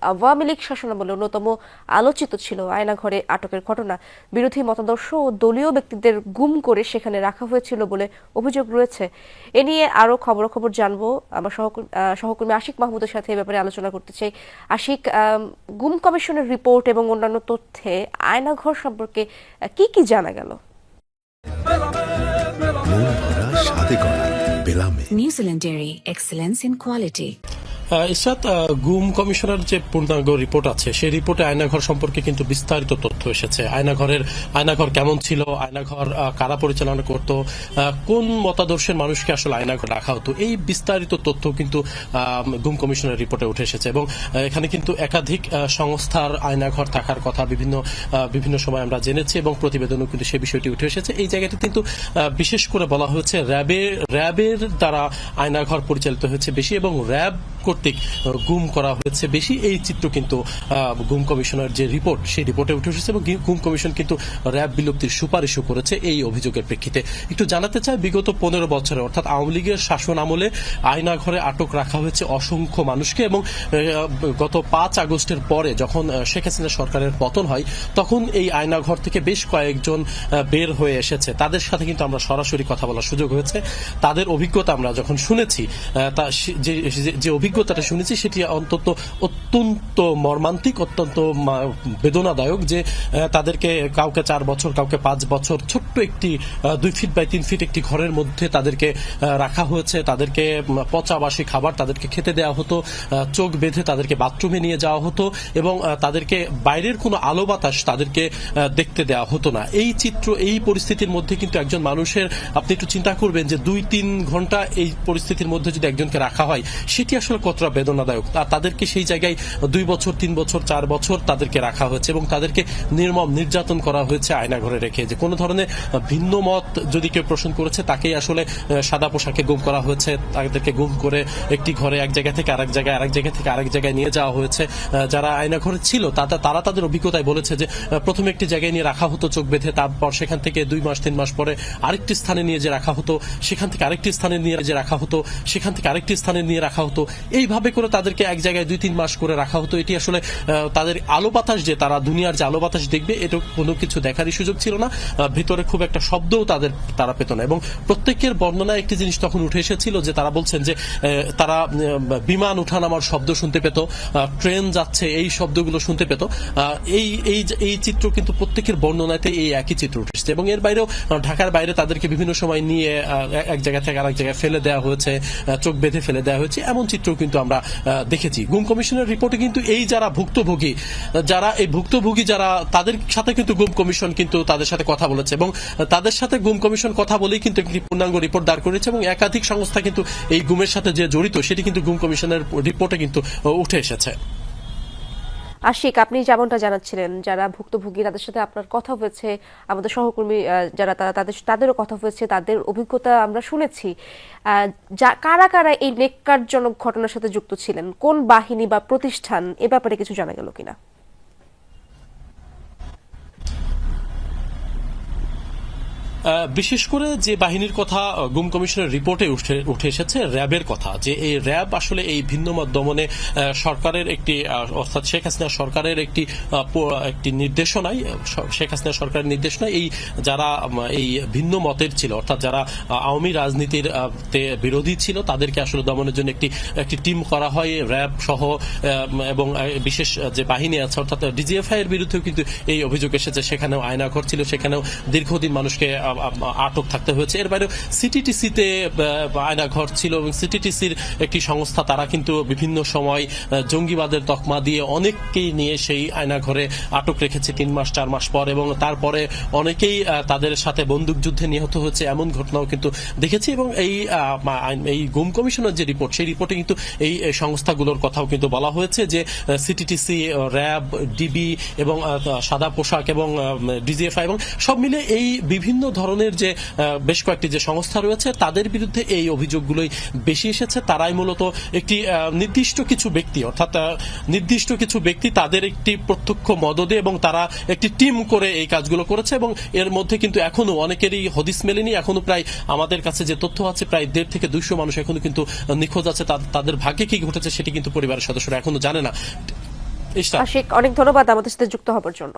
আওয়ামী লীগ শাসনামলে অন্যতম আলোচিত ছিল আয়নাঘরে আটকের ঘটনা। বিরোধী মতাদর্শ ও দলীয় ব্যক্তিদের গুম করে সেখানে রাখা হয়েছিল বলে অভিযোগ রয়েছে। এ নিয়ে আরো খবরাখবর জানবো আমার সহকর্মী আশিক মাহমুদের সাথে এ ব্যাপারে আলোচনা করতে চাই। আশিক, গুম কমিশনের রিপোর্ট এবং অন্যান্য তথ্যে আয়নাঘর সম্পর্কে কি কি জানা গেল? New Dairy, excellence in quality. Israt, গুম কমিশনার যে পূর্ণাঙ্গ রিপোর্ট আছে সেই রিপোর্টে আয়নাঘর সম্পর্কে কিন্তু বিস্তারিত তথ্য এসেছে। আয়নাঘর কেমন ছিল, আয়নাঘর কারা পরিচালনা করত, কোন মতাদর্শের মানুষকে আসলে আয়নাঘর রাখা হতো, এই বিস্তারিত তথ্য কিন্তু গুম কমিশনের রিপোর্টে উঠে এসেছে। এবং এখানে কিন্তু একাধিক সংস্থার আয়নাঘর থাকার কথা বিভিন্ন সময় আমরা জেনেছি এবং প্রতিবেদনও কিন্তু সেই বিষয়টি উঠে এসেছে। এই জায়গাটি কিন্তু বিশেষ করে বলা হয়েছে র্যাবের দ্বারা আয়নাঘর পরিচালিত হয়েছে বেশি এবং র্যাব কর্তৃক গুম করা হয়েছে বেশি। এই চিত্র কিন্তু গুম কমিশনের যে রিপোর্ট সেই রিপোর্টে উঠে এসেছে এবং গুম কমিশন কিন্তু র্যাব বিলুপ্তির সুপারিশও করেছে এই অভিযোগের প্রেক্ষিতে। একটু জানাতে চাই, বিগত 15 বছরে অর্থাৎ আওয়ামী লীগের শাসন আমলে আয়নাঘরে আটক রাখা হয়েছে অসংখ্য মানুষকে এবং গত 5 আগস্টের পরে যখন শেখ হাসিনা সরকারের পতন হয় তখন এই আয়নাঘর থেকে বেশ কয়েকজন বের হয়ে এসেছে। তাদের সাথে কিন্তু আমরা সরাসরি কথা বলার সুযোগ হয়েছে। তাদের অভিজ্ঞতা আমরা যখন শুনেছি, যে অভিজ্ঞতাটা শুনেছি সেটি অত্যন্ত মর্মান্তিক, অত্যন্ত বেদনাদায়ক যে তাদেরকে কাউকে 4 বছর, কাউকে 5 বছর ছোট্ট একটি 2 ফিট বাই 3 ফিট একটি ঘরের মধ্যে তাদেরকে রাখা হয়েছে। তাদেরকে পচা বাসি খাবার তাদেরকে খেতে দেওয়া হতো, চোখ বেঁধে তাদেরকে বাথরুমে নিয়ে যাওয়া হতো এবং তাদেরকে বাইরের কোনো আলো বাতাস তাদেরকে দেখতে দেওয়া হতো না। এই চিত্র, এই পরিস্থিতির মধ্যে কিন্তু একজন মানুষের, আপনি একটু চিন্তা করবেন যে 2-3 ঘন্টা এই পরিস্থিতির মধ্যে যদি একজনকে রাখা হয় সেটি আসলে কতটা বেদনাদায়ক। তাদেরকে সেই জায়গায় 2 বছর, 3 বছর, 4 বছর তাদেরকে রাখা হয়েছে এবং তাদেরকে নির্মম নির্যাতন করা হয়েছে আয়নাঘরে রেখে। যে কোনো ধরনের ভিন্ন মত যদি কেউ পোষণ করেছে তাকেই আসলে সাদা পোশাকে গুম করা হয়েছে। তাদেরকে গুম করে একটি ঘরে এক জায়গা থেকে আরেক জায়গায়, আরেক জায়গা থেকে আরেক জায়গায় নিয়ে যাওয়া হয়েছে। যারা আয়নাঘরে ছিল তারা তাদের অভিজ্ঞতায় বলেছে যে প্রথমে একটি জায়গায় নিয়ে রাখা হতো চোখ বেঁধে, তারপর সেখান থেকে 2 মাস 3 মাস পরে আরেকটি স্থানে নিয়ে যে রাখা হতো, সেখান থেকে আরেকটি স্থানে নিয়ে যে রাখা হতো, সেখান থেকে আরেকটি স্থানে নিয়ে রাখা হতো। এইভাবে করে তাদেরকে এক জায়গায় 2-3 মাস করে রাখা হতো। এটি আসলে তাদের আলো বাতাস, যে তারা দুনিয়ার যে আলো বাতাস দেখবে এটা কোনো কিছু দেখারই সুযোগ ছিল না। ভিতরে খুব একটা শব্দও তারা পেত না। এবং প্রত্যেকের বর্ণনায় একটি জিনিস তখন উঠে এসেছিল যে তারা বলছেন যে তারা বিমান উঠানামার শব্দ শুনতে পেত, ট্রেন যাচ্ছে এই শব্দগুলো শুনতে পেত। এই চিত্র কিন্তু প্রত্যেকের বর্ণনাতে এই একই চিত্র উঠে এসেছে। এবং এর বাইরেও ঢাকার বাইরে তাদেরকে বিভিন্ন সময় নিয়ে এক জায়গা থেকে আরেক জায়গায় ফেলে দেওয়া হয়েছে, চোখ বেঁধে ফেলে দেওয়া হয়েছে, এমন চিত্র কিন্তু আমরা দেখেছি। গুম কমিশনের রিপোর্টে কিন্তু এই যারা ভুক্তভোগী, যারা তাদের সাথে কিন্তু গুম কমিশন কিন্তু তাদের সাথে কথা বলেছে এবং তাদের সাথে গুম কমিশন কথা বলেই কিন্তু একটি পূর্ণাঙ্গ রিপোর্ট দাঁড় করেছে এবং একাধিক সংস্থা কিন্তু এই গুমের সাথে যে জড়িত সেটি কিন্তু গুম কমিশনের রিপোর্টে কিন্তু উঠে এসেছে। আশিক, আপনি যেমনটা জানাচ্ছিলেন, যারা ভুক্তভোগী তাদের সাথে আপনার কথা হয়েছে, আমাদের সহকর্মী যারা তাদেরও কথা হয়েছে, তাদের অভিজ্ঞতা আমরা শুনেছি। কারা কারা এই নেক্কারজনক ঘটনার সাথে যুক্ত ছিলেন, কোন বাহিনী বা প্রতিষ্ঠান, এ ব্যাপারে কিছু জানা গেল কিনা? বিশেষ করে যে বাহিনীর কথা গুম কমিশনের রিপোর্টে উঠে এসেছে, র্যাবের কথা। যে এই র্যাব আসলে এই ভিন্ন মত দমনে সরকারের একটি, অর্থাৎ শেখ হাসিনা সরকারের একটি নির্দেশনায়, শেখ হাসিনা সরকারের নির্দেশনায় এই যারা এই ভিন্ন মতের ছিল, অর্থাৎ যারা আওয়ামী রাজনীতির বিরোধী ছিল তাদেরকে আসলে দমনের জন্য একটি টিম করা হয় র্যাব সহ। এবং বিশেষ যে বাহিনী আছে অর্থাৎ ডিজিএফআই এর বিরুদ্ধেও কিন্তু এই অভিযোগ এসেছে, সেখানেও আয়নাঘর ছিল, সেখানেও দীর্ঘদিন মানুষকে আটক থাকতে হয়েছে। এর বাইরেও সিটিটিসিতে আয়নাঘর ছিল এবং সিটিটিসির একটি সংস্থা, তারা কিন্তু বিভিন্ন সময় জঙ্গিবাদের তকমা দিয়ে অনেককেই নিয়ে সেই আয়নাঘরে আটক রেখেছে 3 মাস 4 মাস পর এবং তারপরে অনেকেই তাদের সাথে বন্দুকযুদ্ধে নিহত হয়েছে, এমন ঘটনাও কিন্তু দেখেছি। এবং এই গুম কমিশনের যে রিপোর্ট, সেই রিপোর্টে কিন্তু এই সংস্থাগুলোর কথাও কিন্তু বলা হয়েছে যে সিটিটিসি, র্যাব, ডিবি এবং সাদা পোশাক এবং ডিজিএফআই এবং সব মিলে এই বিভিন্ন ধরনের যে বেশ কয়েকটি যে সংস্থা রয়েছে তাদের বিরুদ্ধে এই অভিযোগগুলোই বেশি এসেছে। তারাই মূলত একটি নির্দিষ্ট কিছু ব্যক্তি, অর্থাৎ নির্দিষ্ট কিছু ব্যক্তি তাদের একটি প্রত্যক্ষ মদদে এবং তারা একটি টিম করে এই কাজগুলো করেছে। এবং এর মধ্যে কিন্তু এখনো অনেকেরই হদিস মেলেনি। এখনো প্রায় আমাদের কাছে যে তথ্য আছে প্রায় 150 থেকে 200 মানুষ এখনো কিন্তু নিখোঁজ আছে। তাদের ভাগ্যে কি ঘটেছে সেটি কিন্তু পরিবারের সদস্যরা এখনো জানে না। ইশরাত। আশিক, অনেক ধন্যবাদ আমাদের সাথে যুক্ত হবার জন্য।